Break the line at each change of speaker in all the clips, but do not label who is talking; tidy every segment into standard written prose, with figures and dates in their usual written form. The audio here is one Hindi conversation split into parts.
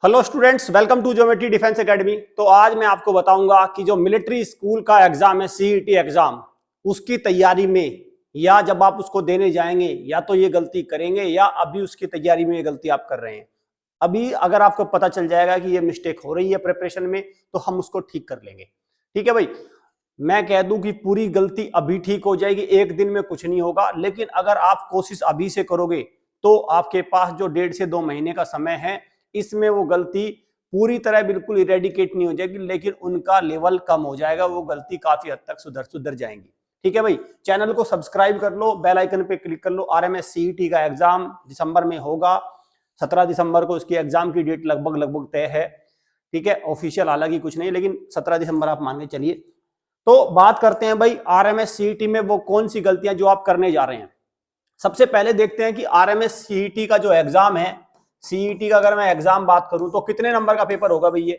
Hello students, welcome to geometry defence academy. तो आज मैं आपको बताऊंगा कि जो मिलिट्री स्कूल का एग्जाम है सीईटी एग्जाम, उसकी तैयारी में या जब आप उसको देने जाएंगे या तो ये गलती करेंगे या अभी उसकी तैयारी में ये गलती आप कर रहे हैं। अभी अगर आपको पता चल जाएगा कि ये मिस्टेक हो रही है प्रिपरेशन में तो हम उसको ठीक कर लेंगे। ठीक है भाई, मैं कह दूं कि पूरी गलती अभी ठीक हो जाएगी, एक दिन में कुछ नहीं होगा। लेकिन अगर आप कोशिश अभी से करोगे तो आपके पास जो 1.5 से 2 महीने का समय है, इसमें वो गलती पूरी तरह बिल्कुल इरेडिकेट नहीं हो जाएगी, लेकिन उनका लेवल कम हो जाएगा, वो गलती काफी हद तक सुधर जाएंगी। ठीक है भाई, चैनल को सब्सक्राइब कर लो, बेल आइकन पे क्लिक कर लो। आरएमएस सीईटी का एग्जाम दिसंबर में होगा, 17 दिसंबर को इसकी एग्जाम की डेट लगभग तय है। ठीक है, ऑफिशियल हालांकि कुछ नहीं, लेकिन 17 दिसंबर आप मान के चलिए। तो बात करते हैं भाई आरएमएस सीईटी में वो कौन सी गलतियां जो आप करने जा रहे हैं। सबसे पहले देखते हैं कि आरएमएस सीईटी का जो एग्जाम है, सीईटी का अगर मैं एग्जाम बात करूं तो कितने नंबर का पेपर होगा भाई।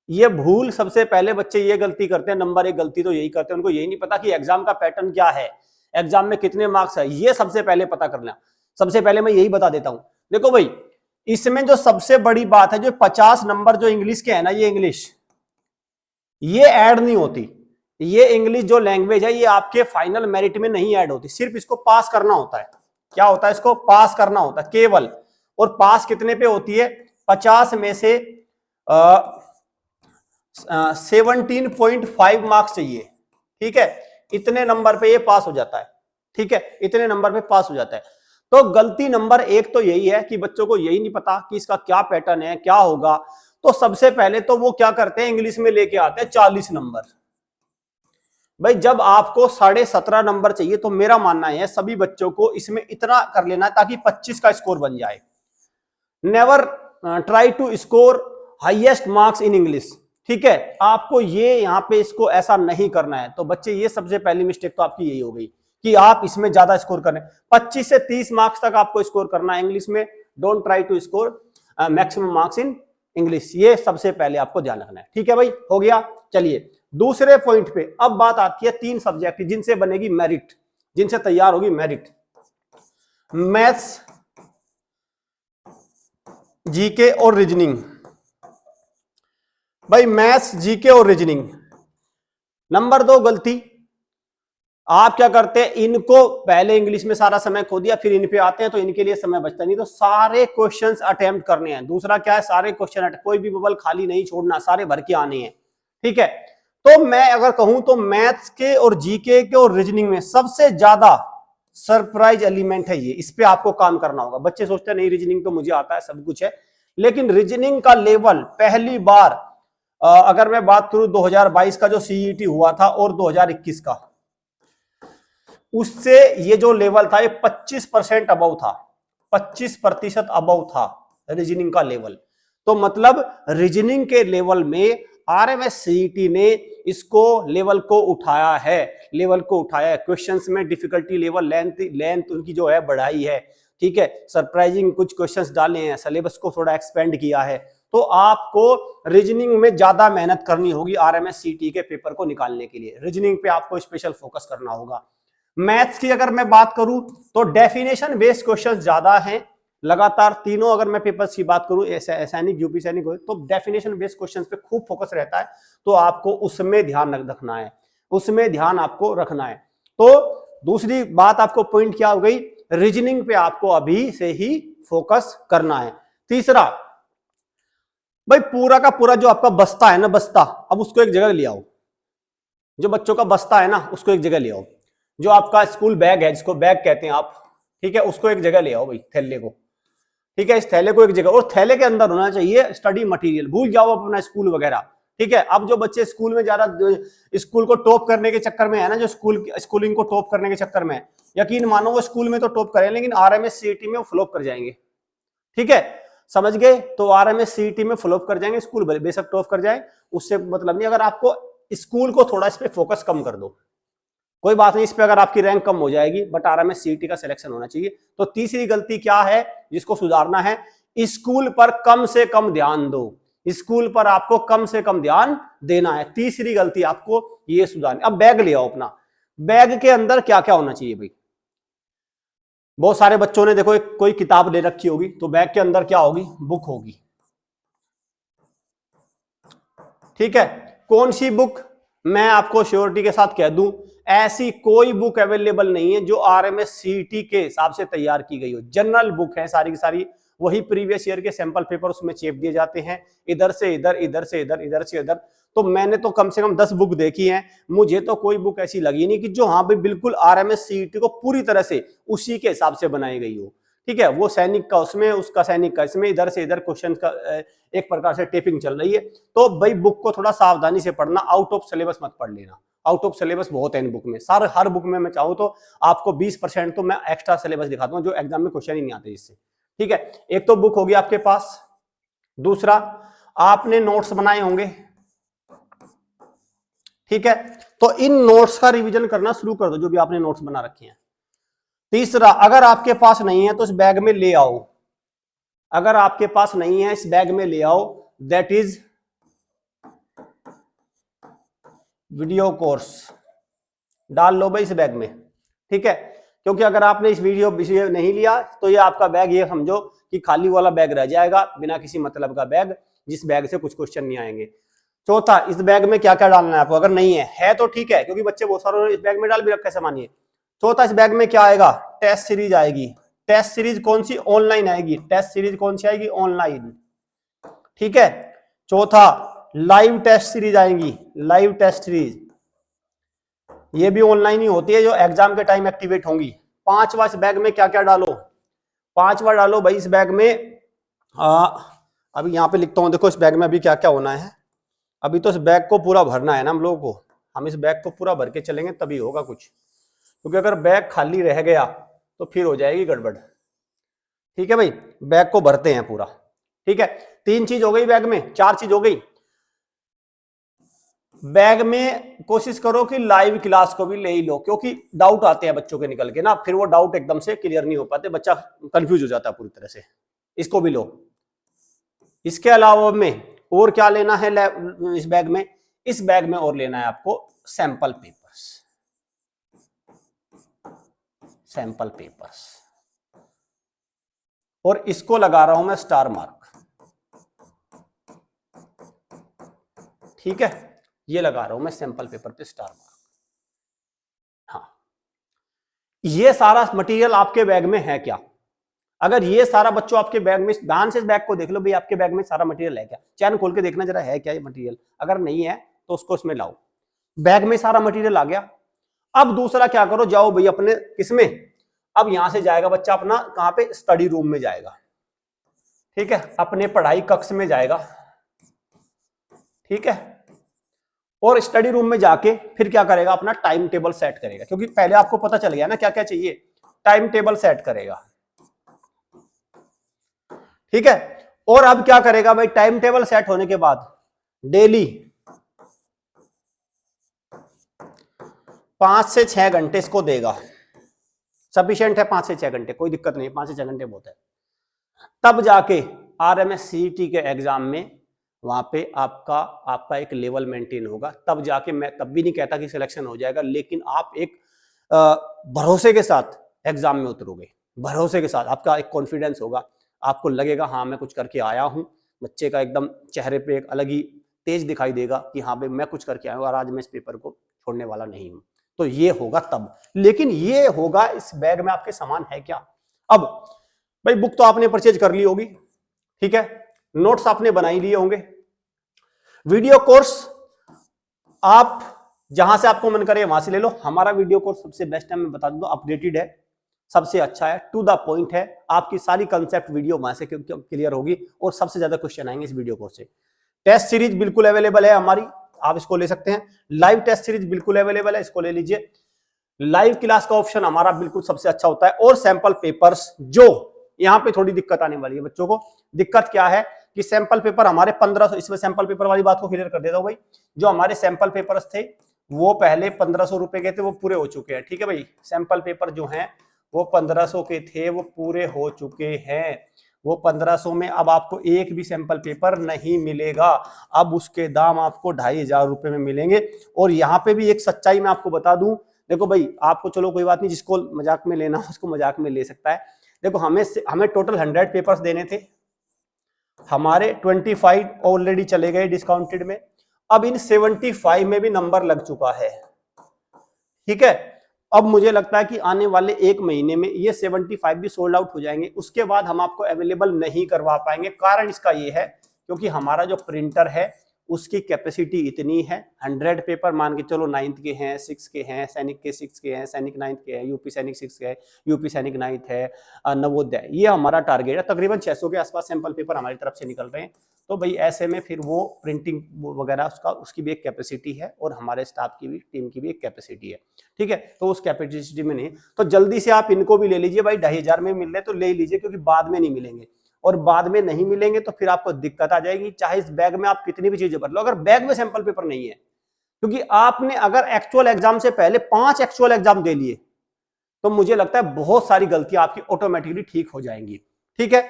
ये भूल सबसे पहले बच्चे ये गलती करते हैं, नंबर 1 गलती तो यही करते हैं, उनको यही नहीं पता कि एग्जाम का पैटर्न क्या है, एग्जाम में कितने मार्क्स है, ये सबसे पहले पता करना। सबसे पहले मैं यही बता देता हूं। देखो भाई, इसमें जो सबसे बड़ी बात है, जो 50 नंबर जो इंग्लिश के है ना, ये इंग्लिश ये ऐड नहीं होती। ये इंग्लिश जो लैंग्वेज है ये आपके फाइनल मेरिट में नहीं ऐड होती, सिर्फ इसको पास करना होता है। क्या होता है, इसको पास करना होता है केवल। और पास कितने पे होती है, 50 में से 17.5 मार्क्स चाहिए। ठीक है, इतने नंबर पे ये पास हो जाता है। ठीक है, इतने नंबर पे पास हो जाता है। तो गलती नंबर 1 तो यही है कि बच्चों को यही नहीं पता कि इसका क्या पैटर्न है, क्या होगा। तो सबसे पहले तो वो क्या करते हैं, इंग्लिश में लेके आते हैं 40 नंबर। भाई जब आपको 17.5 नंबर चाहिए तो मेरा मानना है सभी बच्चों को इसमें इतना कर लेना है ताकि 25 का स्कोर बन जाए। Never try to score highest marks in English. ठीक है, आपको ये यहां पे इसको ऐसा नहीं करना है। तो बच्चे ये सबसे पहली मिस्टेक तो आपकी यही हो गई कि आप इसमें ज्यादा स्कोर करें। 25 से 30 मार्क्स तक आपको स्कोर करना है इंग्लिश में। Don't try to score maximum marks in English, ये सबसे पहले आपको ध्यान रखना है। ठीक है भाई, हो गया। चलिए दूसरे पॉइंट पे अब बात आती है 3 सब्जेक्ट जिनसे बनेगी मेरिट, जिनसे तैयार होगी मेरिट। मैथ्स, जीके और रीजनिंग। भाई मैथ्स, जीके और रीजनिंग, नंबर 2 गलती आप क्या करते हैं, इनको पहले इंग्लिश में सारा समय खो दिया, फिर इन पे आते हैं तो इनके लिए समय बचता नहीं, तो सारे क्वेश्चंस अटेम्प्ट करने हैं। दूसरा क्या है, सारे क्वेश्चन कोई भी बबल खाली नहीं छोड़ना, सारे भर के आने हैं। ठीक है, तो मैं अगर कहूं तो मैथ्स के और जीके के और रीजनिंग में सबसे ज्यादा सरप्राइज एलिमेंट है ये, इस पे आपको काम करना होगा। बच्चे सोचते हैं नहीं रीजनिंग तो मुझे आता है, सब कुछ है, लेकिन रीजनिंग का लेवल पहली बार अगर मैं बात करूं 2022 का जो सीईटी हुआ था और 2021 का, उससे ये जो लेवल था ये 25% अबव था, 25% अबव था रीजनिंग का लेवल। तो मतलब रीजनिंग के लेवल में आरएमएस सीईटी ने इसको लेवल को उठाया है, लेवल को उठाया है। क्वेश्चंस में डिफिकल्टी लेवल, लेंथ उनकी जो है बढ़ाई है। ठीक है, सरप्राइजिंग कुछ क्वेश्चंस डाले हैं, सिलेबस को थोड़ा एक्सपेंड किया है। तो आपको रीजनिंग में ज्यादा मेहनत करनी होगी आरएमएस सीईटी के पेपर को निकालने के लिए। रीजनिंग पे आपको स्पेशल फोकस करना होगा। मैथ्स की अगर मैं बात करूं तो डेफिनेशन बेस्ड क्वेश्चन ज्यादा हैं, लगातार तीनों। अगर मैं पेपर्स की बात करूं सैनिक, यूपी सैनिक हो, तो डेफिनेशन बेस्ड क्वेश्चंस पे खूब फोकस रहता है, तो आपको उसमें ध्यान रखना है, उसमें ध्यान आपको रखना है। तो दूसरी बात आपको पॉइंट क्या हो गई, रीजनिंग पे आपको अभी से ही फोकस करना है। तीसरा भाई, पूरा का पूरा जो आपका बस्ता है ना, बस्ता, अब उसको एक जगह ले आओ। जो बच्चों का बस्ता है ना, उसको एक जगह ले आओ। जो आपका स्कूल बैग है, जिसको बैग कहते हैं आप, ठीक है, उसको एक जगह ले आओ भाई, थैले को। ठीक है, इस थैले को एक जगह, और थैले के अंदर होना चाहिए स्टडी मटेरियल। भूल जाओ अपना स्कूल वगैरह। ठीक है, अब जो बच्चे स्कूल में ज्यादा स्कूल को टॉप करने के चक्कर में है ना, जो स्कूलिंग को टॉप करने के चक्कर में, यकीन मानो वो स्कूल में तो टॉप करें, लेकिन आरएमएस सीईटी में वो फ्लॉप कर जाएंगे। ठीक है, समझ गए, तो आरएमएस सीईटी में फ्लॉप कर जाएंगे, स्कूल बेशक टॉप कर जाए, उससे मतलब नहीं। अगर आपको स्कूल को थोड़ा इस पे फोकस कम कर दो, कोई बात नहीं, इस पे अगर आपकी रैंक कम हो जाएगी, बट आरएमएस सीईटी का सिलेक्शन होना चाहिए। तो तीसरी गलती क्या है जिसको सुधारना है, स्कूल पर कम से कम ध्यान दो, स्कूल पर आपको कम से कम ध्यान देना है। तीसरी गलती आपको ये सुधारनी। अब बैग ले आओ अपना, बैग के अंदर क्या क्या होना चाहिए भाई। बहुत सारे बच्चों ने देखो कोई किताब ले रखी होगी, तो बैग के अंदर क्या होगी, बुक होगी। ठीक है, कौन सी बुक, मैं आपको श्योरिटी के साथ कह दूं, ऐसी कोई बुक अवेलेबल नहीं है जो RMSCT के हिसाब से तैयार की गई हो। जनरल बुक है सारी की सारी, वही प्रीवियस ईयर के सैंपल पेपर उसमें चेप दिए जाते हैं, इधर से इधर, इधर से इधर, इधर से इधर। तो मैंने तो कम से कम 10 बुक देखी हैं, मुझे तो कोई बुक ऐसी लगी नहीं कि जो हाँ भाई बिल्कुल RMSCT को पूरी तरह से उसी के हिसाब से बनाई गई हो। ठीक है, वो सैनिक का उसमें, उसका सैनिक का इसमें, इधर से इधर क्वेश्चन का एक प्रकार से टेपिंग चल रही है। तो भाई बुक को थोड़ा सावधानी से पढ़ना, आउट ऑफ सिलेबस मत पढ़ लेना। आउट ऑफ सिलेबस बहुत है इन बुक में, हर बुक में मैं चाहूँ तो आपको 20% तो मैं एक्स्ट्रा सिलेबस दिखाता हूँ जो एग्जाम में क्वेश्चन ही नहीं आते जिससे। ठीक है, एक तो बुक होगी आपके पास, दूसरा आपने नोट्स बनाए होंगे। ठीक है, तो इन नोट्स का रिवीजन करना शुरू कर दो जो भी आपने नोट्स बना रखे हैं। तीसरा, अगर आपके पास नहीं है तो इस बैग में ले आओ, अगर आपके पास नहीं है इस बैग में ले आओ, दैट इज वीडियो कोर्स, डाल लो भाई इस बैग में। ठीक है, क्योंकि अगर आपने इस वीडियो नहीं लिया तो ये आपका बैग ये समझो कि खाली वाला बैग रह जाएगा, बिना किसी मतलब का बैग, जिस बैग से कुछ क्वेश्चन नहीं आएंगे। चौथा, इस बैग में क्या क्या डालना है आपको, अगर नहीं है तो ठीक है, क्योंकि बच्चे बहुत सारे इस बैग में डाल भी रखा है सामान। ये चौथा, इस बैग में क्या आएगा, टेस्ट सीरीज आएगी। टेस्ट सीरीज कौन सी, ऑनलाइन आएगी। टेस्ट सीरीज कौन सी आएगी, ऑनलाइन। ठीक है, चौथा लाइव टेस्ट सीरीज आएंगी, लाइव टेस्ट सीरीज ये भी ऑनलाइन ही होती है जो एग्जाम के टाइम एक्टिवेट होंगी। पांचवा, इस बैग में क्या क्या डालो, पांचवा डालो भाई इस बैग में अभी यहां पे लिखता हूं, देखो इस बैग में अभी क्या क्या होना है। अभी तो इस बैग को पूरा भरना है ना हम लोगों को, हम इस बैग को पूरा भर के चलेंगे तभी होगा कुछ, क्योंकि अगर बैग खाली रह गया तो फिर हो जाएगी गड़बड़। ठीक है भाई, बैग को भरते हैं पूरा। ठीक है, 3 चीज हो गई बैग में, 4 चीज हो गई। बैग में कोशिश करो कि लाइव क्लास को भी ले ही लो, क्योंकि डाउट आते हैं बच्चों के निकल के ना, फिर वो डाउट एकदम से क्लियर नहीं हो पाते, बच्चा कंफ्यूज हो जाता है पूरी तरह से। इसको भी लो। इसके अलावा में और क्या लेना है इस बैग में, इस बैग में और लेना है आपको सैंपल पेपर्स, सैंपल पेपर्स, और इसको लगा रहा हूं मैं स्टार मार्क। ठीक है, ये लगा रहा हूं मैं सैंपल पेपर पे स्टार मार्क। हाँ, ये सारा मटेरियल आपके बैग में है क्या, अगर ये सारा बच्चों आपके बैग में, ध्यान से इस बैग को देख लो भाई, आपके बैग में सारा मटेरियल है क्या, चैन खोल के देखना जरा है क्या ये मटेरियल, अगर नहीं है तो उसको इसमें लाओ। बैग में सारा मटेरियल आ गया। अब दूसरा क्या करो, जाओ भाई अपने किसमें, अब यहां से जाएगा बच्चा अपना कहां पे, स्टडी रूम में जाएगा। ठीक है, अपने पढ़ाई कक्ष में जाएगा। ठीक है, और स्टडी रूम में जाके फिर क्या करेगा, अपना टाइम टेबल सेट करेगा, क्योंकि पहले आपको पता चल गया ना क्या क्या चाहिए, टाइम टेबल सेट करेगा। ठीक है, और अब क्या करेगा भाई, टाइम टेबल सेट होने के बाद डेली 5 से 6 घंटे इसको देगा, सफिशिएंट है 5 से 6 घंटे, कोई दिक्कत नहीं, 5 से 6 घंटे बहुत है। तब जाके RMSCT के एग्जाम में वहां पे आपका एक लेवल मेंटेन होगा, तब जाके, मैं तब भी नहीं कहता कि सिलेक्शन हो जाएगा, लेकिन आप एक भरोसे के साथ एग्जाम में उतरोगे, भरोसे के साथ, आपका एक कॉन्फिडेंस होगा, आपको लगेगा हाँ मैं कुछ करके आया हूं, बच्चे का एकदम चेहरे पे एक अलग ही तेज दिखाई देगा कि हाँ भाई मैं कुछ करके आया हूं और आज मैं इस पेपर को छोड़ने वाला नहीं हूं। तो ये होगा तब, लेकिन ये होगा इस बैग में आपके सामान है क्या। अब भाई बुक तो आपने परचेज कर ली होगी, ठीक है, नोट्स आपने बना ही लिए होंगे, वीडियो कोर्स आप जहां से आपको मन करे वहां से ले लो। हमारा वीडियो कोर्स सबसे बेस्ट है, मैं बता दूं, अपडेटेड है, सबसे अच्छा है, टू द पॉइंट है, आपकी सारी कंसेप्ट वीडियो वहां से क्लियर होगी और सबसे ज्यादा क्वेश्चन आएंगे इस वीडियो कोर्स से। टेस्ट सीरीज बिल्कुल अवेलेबल है हमारी, आप इसको ले सकते हैं। लाइव टेस्ट सीरीज बिल्कुल अवेलेबल है, इसको ले लीजिए। लाइव क्लास का ऑप्शन हमारा बिल्कुल सबसे अच्छा होता है, और सैंपल पेपर्स, जो यहां पे थोड़ी दिक्कत आने वाली है बच्चों को। दिक्कत क्या है कि सैंपल पेपर हमारे 1500, इसमें सैंपल पेपर वाली बात को क्लियर कर देता हूं भाई, जो हमारे सैंपल पेपर्स थे वो पहले 1500 रुपए के थे, वो पूरे हो चुके हैं। ठीक है भाई, सैंपल पेपर जो हैं वो 1500 के थे, वो पूरे हो चुके हैं। वो 1500 में अब आपको एक भी सैंपल पेपर नहीं मिलेगा, अब उसके दाम आपको 2500 रुपए में मिलेंगे। और यहाँ पे भी एक सच्चाई मैं आपको बता दूं, देखो भाई आपको, चलो कोई बात नहीं, जिसको मजाक में लेना हो उसको मजाक में ले सकता है। देखो हमें टोटल 100 पेपर्स देने थे, हमारे 25 ऑलरेडी चले गए डिस्काउंटेड में, अब इन 75 में भी नंबर लग चुका है, ठीक है। अब मुझे लगता है कि आने वाले 1 महीने में ये 75 भी सोल्ड आउट हो जाएंगे, उसके बाद हम आपको अवेलेबल नहीं करवा पाएंगे। कारण इसका ये है क्योंकि हमारा जो प्रिंटर है उसकी कैपेसिटी इतनी है, 100 पेपर मान के चलो 9th के हैं, 6 के हैं, सैनिक के 6 के हैं, सैनिक 9th के हैं, यूपी सैनिक 6 के हैं, यूपी सैनिक 9th है, नवोदय, ये हमारा टारगेट है। तकरीबन 600 के आसपास सैंपल पेपर हमारी तरफ से निकल रहे हैं। तो भाई ऐसे में फिर वो प्रिंटिंग वगैरह उसकी भी एक कैपेसिटी है और हमारे स्टाफ की भी, टीम की भी एक कैपेसिटी है, ठीक है। तो उस कैपेसिटी में नहीं, तो जल्दी से आप इनको भी ले लीजिए भाई, 2500 में मिल रहे तो ले लीजिए, क्योंकि बाद में नहीं मिलेंगे, और बाद में नहीं मिलेंगे तो फिर आपको दिक्कत आ जाएगी। चाहे इस बैग में आप कितनी भी चीजें भर लो, अगर बैग में सैंपल पेपर नहीं है, क्योंकि आपने अगर एक्चुअल एग्जाम से पहले 5 एक्चुअल एग्जाम दे लिए, तो मुझे लगता है बहुत सारी गलतियां आपकी ऑटोमेटिकली ठीक हो जाएंगी, ठीक है।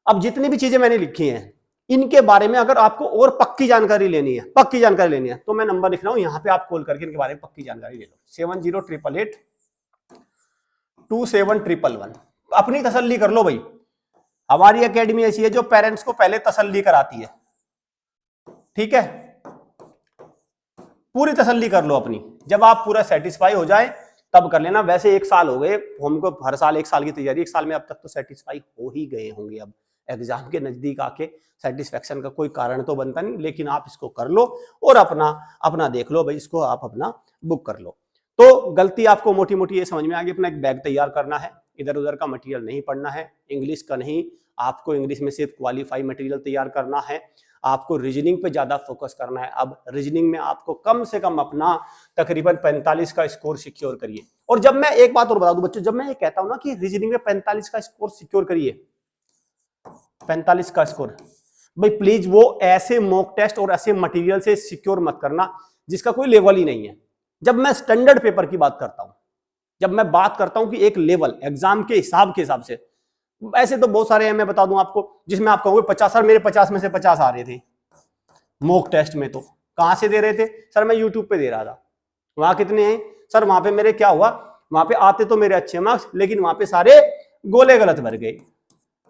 अब जितनी भी चीजें मैंने लिखी हैं इनके बारे में अगर आपको और पक्की जानकारी लेनी है, तो मैं नंबर लिख रहा हूं, यहां पे आप कॉल करके इनके बारे में पक्की जानकारी ले लो। 7088827111। अपनी तसल्ली कर लो भाई, हमारी एकेडमी ऐसी है जो पेरेंट्स को पहले तसल्ली कराती है, ठीक है। पूरी तसल्ली कर लो अपनी, जब आप पूरा सेटिस्फाई हो जाए तब कर लेना। वैसे 1 साल हो गए हमको, हर साल 1 साल की तैयारी, 1 साल में अब तक तो सेटिस्फाई हो ही गए होंगे। अब एग्जाम के नजदीक आके सेटिस्फेक्शन का कोई कारण तो बनता नहीं, लेकिन आप इसको कर लो और अपना देख लो भाई, इसको आप अपना बुक कर लो। तो गलती आपको मोटी मोटी ये समझ में आ गई, अपना एक बैग तैयार करना है, इधर उधर का मटेरियल नहीं पढ़ना है, इंग्लिश का नहीं, आपको इंग्लिश में सिर्फ क्वालिफाई मटेरियल तैयार करना है, आपको रीजनिंग पे ज्यादा फोकस करना है। अब रीजनिंग में आपको कम से कम अपना तकरीबन 45 का स्कोर सिक्योर करिए। और जब मैं एक बात और बता दूं बच्चों, जब मैं ये कहता हूं ना कि रीजनिंग में 45 का स्कोर सिक्योर करिए, 45 का स्कोर, भाई प्लीज वो ऐसे मॉक टेस्ट और ऐसे मटेरियल से सिक्योर मत करना जिसका कोई लेवल ही नहीं है। जब मैं स्टैंडर्ड पेपर की बात करता हूं, जब मैं बात करता हूं कि एक लेवल एग्जाम के हिसाब से, ऐसे तो बहुत सारे हैं, मैं बता दूं आपको, जिसमें आप कहोगे 50, सर मेरे 50 में से 50 आ रहे थे मॉक टेस्ट में। तो कहां से दे रहे थे? सर मैं यूट्यूब पे दे रहा था। वहां कितने हैं? सर वहां पे मेरे क्या हुआ, वहां पे आते तो मेरे अच्छे मार्क्स, लेकिन वहां पे सारे गोले गलत भर गए।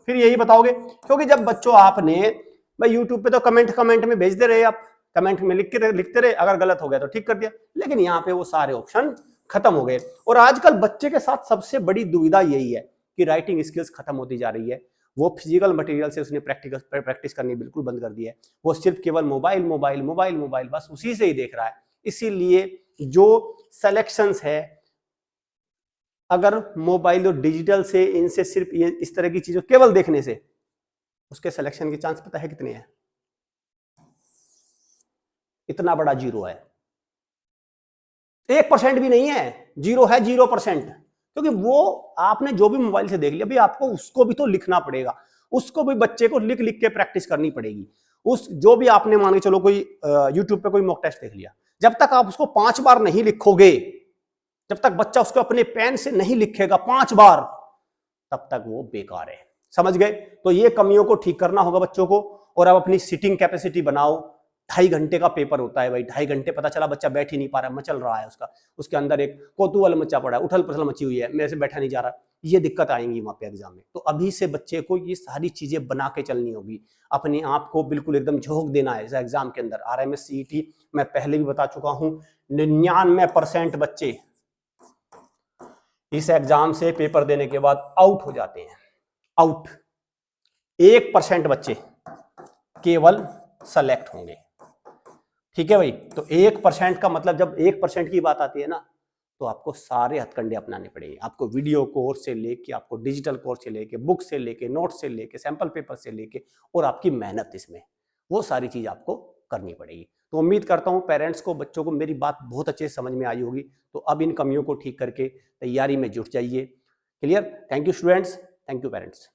फिर यही बताओगे, क्योंकि जब बच्चों आपने भाई यूट्यूब पे तो कमेंट में भेज दे रहे, आप कमेंट में लिखते रहे, अगर गलत हो गया तो ठीक कर दिया, लेकिन यहाँ पे वो सारे ऑप्शन खत्म हो गए। और आजकल बच्चे के साथ सबसे बड़ी दुविधा यही है कि राइटिंग स्किल्स खत्म होती जा रही है। वो फिजिकल मटेरियल से उसने प्रैक्टिस करनी बिल्कुल बंद कर दी है, वो सिर्फ केवल मोबाइल बस उसी से ही देख रहा है। इसीलिए जो सिलेक्शंस है, अगर मोबाइल और डिजिटल से, इनसे सिर्फ ये इस तरह की चीजों केवल देखने से, उसके सिलेक्शन के चांस पता है कितने हैं? इतना बड़ा 0 है, 1% भी नहीं है, 0 है, 0%। क्योंकि वो आपने जो भी मोबाइल से देख लिया, भाई आपको उसको भी तो लिखना पड़ेगा, उसको भी बच्चे को लिख लिख के प्रैक्टिस करनी पड़ेगी। उस जो भी आपने मान के चलो कोई यूट्यूब पे कोई मॉक टेस्ट देख लिया, जब तक आप उसको 5 बार नहीं लिखोगे, जब तक बच्चा उसको अपने पेन से नहीं लिखेगा 5 बार, तब तक वो बेकार है। समझ गए? तो ये कमियों को ठीक करना होगा बच्चों को। और अब अपनी सिटिंग कैपेसिटी बनाओ। 2.5 घंटे का पेपर होता है भाई, 2.5 घंटे पता चला बच्चा बैठ ही नहीं पा रहा, मचल रहा है, उसके अंदर एक कौतूहल मचा पड़ा है, उथल पुथल मची हुई है, मेरे से बैठा नहीं जा रहा, ये दिक्कत आएंगी वहां पे एग्जाम में। तो अभी से बच्चे को ये सारी चीजें बना के चलनी होगी, अपने आप को बिल्कुल एकदम झोंक देना है एग्जाम के अंदर। RMS CET मैं पहले भी बता चुका हूं, 99% बच्चे इस एग्जाम से पेपर देने के बाद आउट हो जाते हैं, आउट। 1% बच्चे केवल सेलेक्ट होंगे, ठीक है भाई। तो 1% का मतलब, जब 1% की बात आती है ना, तो आपको सारे हथकंडे अपनाने पड़ेंगे। आपको वीडियो कोर्स से लेके, आपको डिजिटल कोर्स से लेके, बुक से लेके, नोट से लेके, सैंपल पेपर से लेके, और आपकी मेहनत इसमें, वो सारी चीज आपको करनी पड़ेगी। तो उम्मीद करता हूं पेरेंट्स को, बच्चों को मेरी बात बहुत अच्छे से समझ में आई होगी। तो अब इन कमियों को ठीक करके तैयारी में जुट जाइए। Clear? Thank you students, thank you parents.